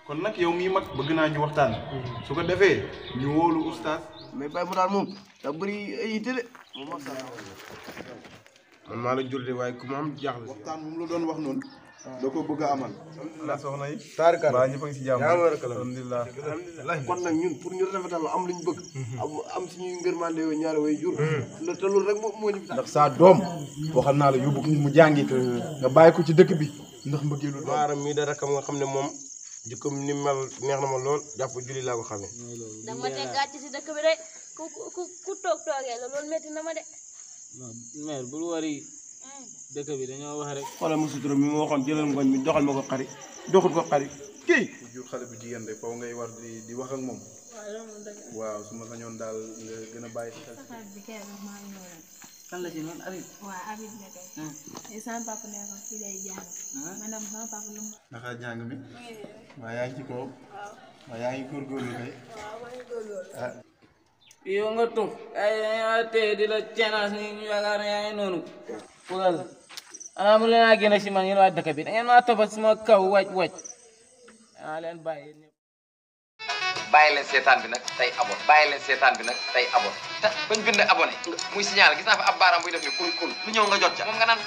kon nag yow mii mag bëgg naa ñu waxtaan. su ko defee ñu wóolu oustaz. mais Baye mu daal moom da bëri ay yitte de moom macha allah. man maa la jur de waaye ku ma am jaaxle si. waxtaan moom la doon wax noonu. da ko bëgg a amal. alhamdulilah soxna yi. taarikaala waaw ñëpp a ngi si jàmm. alhamdulilah. kon nag ñun pour ñu rafetal am luñ bëgg. am suñuy ngërmande yooyu ñaari way jur. te loolu rek moo ñu. ndax saa doom waxal naa la yóbbu ko mu jàngi nga bàyyi ko ci dëkk bi ndax mbëggeelu doom. maaram mii da rakam nga xam ne moom jikkoom ni mel neex na ma lool jàpp julli laa ko xamee. danga ma teg gàcce si dëkk bi rek ku toogee la loolu métti na ma de. non mère bul wari dëkk bi dañoo wax rek. xoolal ma sutura mi ma waxoon jëlal ngooñ mi doxal ma ko xari doxul ko xari kii. ku jur xale bu jigéen rek foofu ngay war di wax ak moom. waaw su ma sañoon daal nga gën a bàyyi si xel. kan la ci noonu Habib. waaw Habib la kay. sama papa ne ko fii lay jàng. man tam sama papa lu mu. naka jàng mi. waaw yaa ngi ci kaw. waaw yaa ngi góorgóorlu kay. yow nga tux ay tey di la cenaas ni ñu yaakaar ne yaa ngi noonu. fugal ana mu leen a génne si man yéen waa dëkk bi da ngeen maa toppal suma kaw wàcc ana leen bàyyi ñëpp. bàyyi leen seetaan bi nag tey abonné bàyyi leen seetaan bi nag tey abonné te bañ bind abonné muy signal gis naa fa ab baaraam buy def ni kul kul lu ñëw nga jot ca moom nga naan